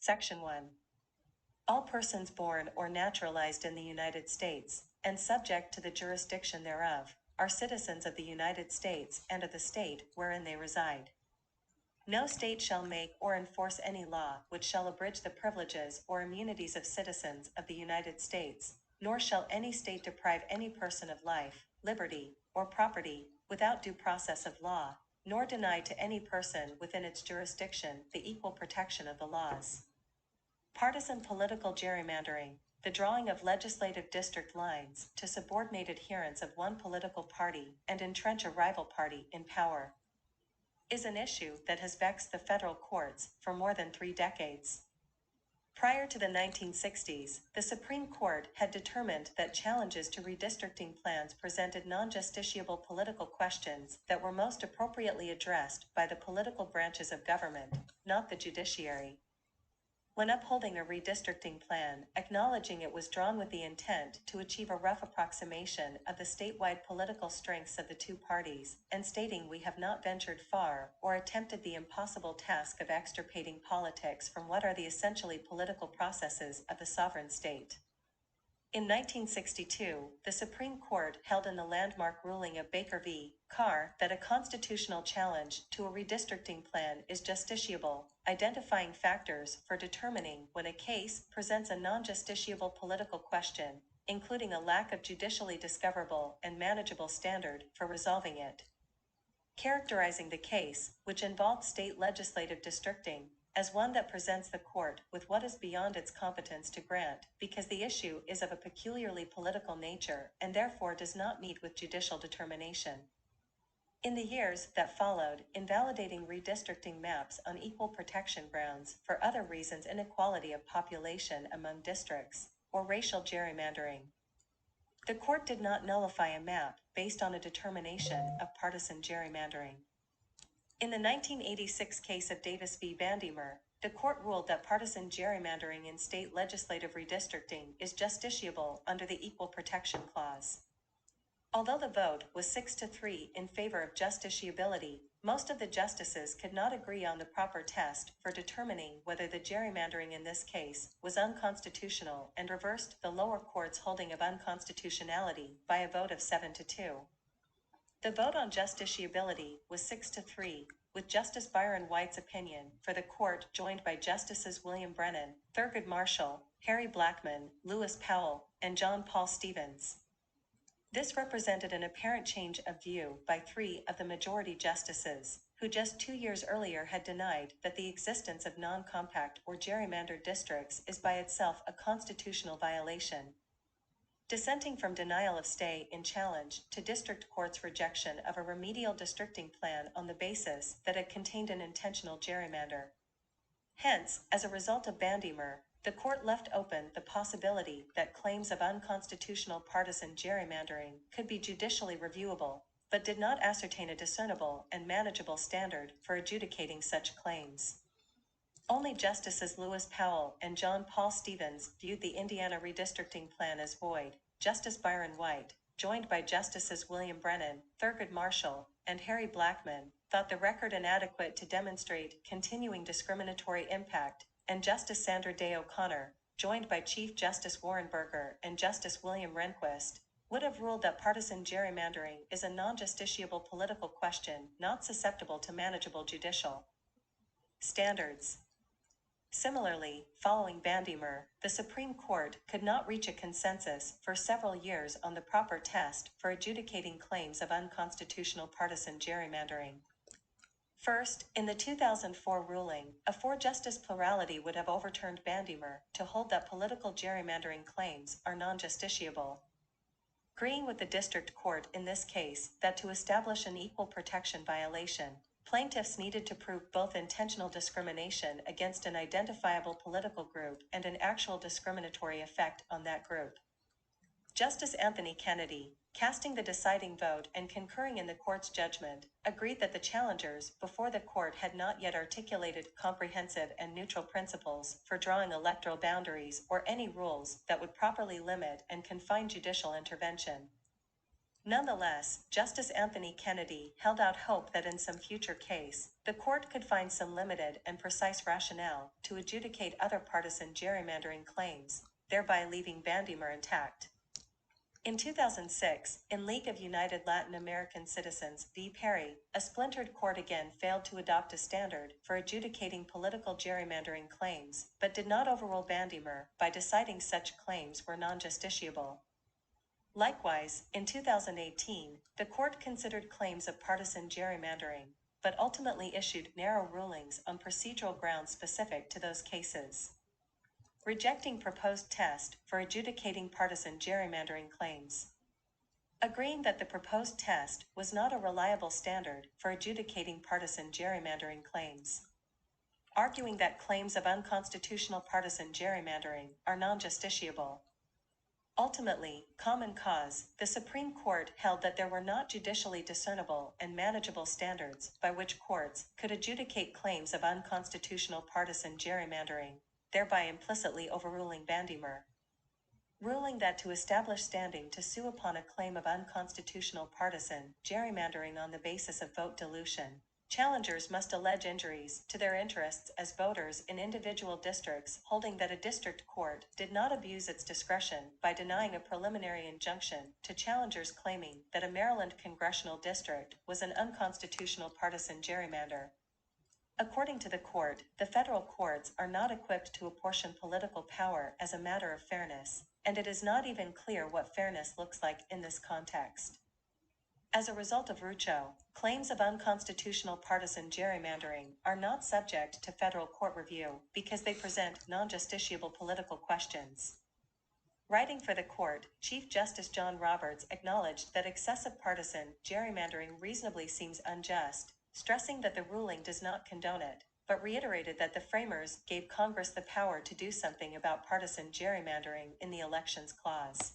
Section 1. All persons born or naturalized in the United States, and subject to the jurisdiction thereof, are citizens of the United States and of the state wherein they reside. No state shall make or enforce any law which shall abridge the privileges or immunities of citizens of the United States, nor shall any state deprive any person of life, liberty, or property, without due process of law, nor deny to any person within its jurisdiction the equal protection of the laws. Partisan political gerrymandering, the drawing of legislative district lines to subordinate adherents of one political party and entrench a rival party in power, is an issue that has vexed the federal courts for more than 3 decades. Prior to the 1960s, the Supreme Court had determined that challenges to redistricting plans presented non-justiciable political questions that were most appropriately addressed by the political branches of government, not the judiciary. When upholding a redistricting plan, acknowledging it was drawn with the intent to achieve a rough approximation of the statewide political strengths of the two parties, and stating we have not ventured far or attempted the impossible task of extirpating politics from what are the essentially political processes of the sovereign state. In 1962, the Supreme Court held in the landmark ruling of Baker v. Carr that a constitutional challenge to a redistricting plan is justiciable, identifying factors for determining when a case presents a non-justiciable political question, including a lack of judicially discoverable and manageable standard for resolving it. Characterizing the case, which involved state legislative districting, as one that presents the court with what is beyond its competence to grant, because the issue is of a peculiarly political nature and therefore does not meet with judicial determination. In the years that followed, invalidating redistricting maps on equal protection grounds for other reasons, inequality of population among districts, or racial gerrymandering. The court did not nullify a map based on a determination of partisan gerrymandering. In the 1986 case of Davis v. Bandemer, the court ruled that partisan gerrymandering in state legislative redistricting is justiciable under the Equal Protection Clause. Although the vote was 6-3 in favor of justiciability, most of the justices could not agree on the proper test for determining whether the gerrymandering in this case was unconstitutional and reversed the lower court's holding of unconstitutionality by a vote of 7-2. The vote on justiciability was 6-3, with Justice Byron White's opinion for the court joined by Justices William Brennan, Thurgood Marshall, Harry Blackmun, Lewis Powell, and John Paul Stevens. This represented an apparent change of view by 3 of the majority justices, who just 2 years earlier had denied that the existence of non-compact or gerrymandered districts is by itself a constitutional violation. Dissenting from denial of stay in challenge to district court's rejection of a remedial districting plan on the basis that it contained an intentional gerrymander. Hence, as a result of Bandemer, the court left open the possibility that claims of unconstitutional partisan gerrymandering could be judicially reviewable, but did not ascertain a discernible and manageable standard for adjudicating such claims. Only Justices Lewis Powell and John Paul Stevens viewed the Indiana redistricting plan as void. Justice Byron White, joined by Justices William Brennan, Thurgood Marshall, and Harry Blackmun, thought the record inadequate to demonstrate continuing discriminatory impact, and Justice Sandra Day O'Connor, joined by Chief Justice Warren Burger and Justice William Rehnquist, would have ruled that partisan gerrymandering is a non-justiciable political question not susceptible to manageable judicial standards. Similarly, following Bandemer, the Supreme Court could not reach a consensus for several years on the proper test for adjudicating claims of unconstitutional partisan gerrymandering. First, in the 2004 ruling, a 4-justice plurality would have overturned Bandemer to hold that political gerrymandering claims are non-justiciable, agreeing with the district court in this case that to establish an equal protection violation, plaintiffs needed to prove both intentional discrimination against an identifiable political group and an actual discriminatory effect on that group. Justice Anthony Kennedy, casting the deciding vote and concurring in the court's judgment, agreed that the challengers before the court had not yet articulated comprehensive and neutral principles for drawing electoral boundaries or any rules that would properly limit and confine judicial intervention. Nonetheless, Justice Anthony Kennedy held out hope that in some future case, the court could find some limited and precise rationale to adjudicate other partisan gerrymandering claims, thereby leaving Bandemer intact. In 2006, in League of United Latin American Citizens v. Perry, a splintered court again failed to adopt a standard for adjudicating political gerrymandering claims, but did not overrule Bandemer by deciding such claims were nonjusticiable. Likewise, in 2018, the court considered claims of partisan gerrymandering, but ultimately issued narrow rulings on procedural grounds specific to those cases, rejecting proposed test for adjudicating partisan gerrymandering claims, agreeing that the proposed test was not a reliable standard for adjudicating partisan gerrymandering claims, arguing that claims of unconstitutional partisan gerrymandering are non-justiciable. Ultimately, common cause, the Supreme Court held that there were not judicially discernible and manageable standards by which courts could adjudicate claims of unconstitutional partisan gerrymandering, thereby implicitly overruling Bandemer, ruling that to establish standing to sue upon a claim of unconstitutional partisan gerrymandering on the basis of vote dilution, challengers must allege injuries to their interests as voters in individual districts, holding that a district court did not abuse its discretion by denying a preliminary injunction to challengers claiming that a Maryland congressional district was an unconstitutional partisan gerrymander. According to the court, the federal courts are not equipped to apportion political power as a matter of fairness, and it is not even clear what fairness looks like in this context. As a result of Rucho, claims of unconstitutional partisan gerrymandering are not subject to federal court review because they present non-justiciable political questions. Writing for the court, Chief Justice John Roberts acknowledged that excessive partisan gerrymandering reasonably seems unjust, stressing that the ruling does not condone it, but reiterated that the framers gave Congress the power to do something about partisan gerrymandering in the Elections Clause.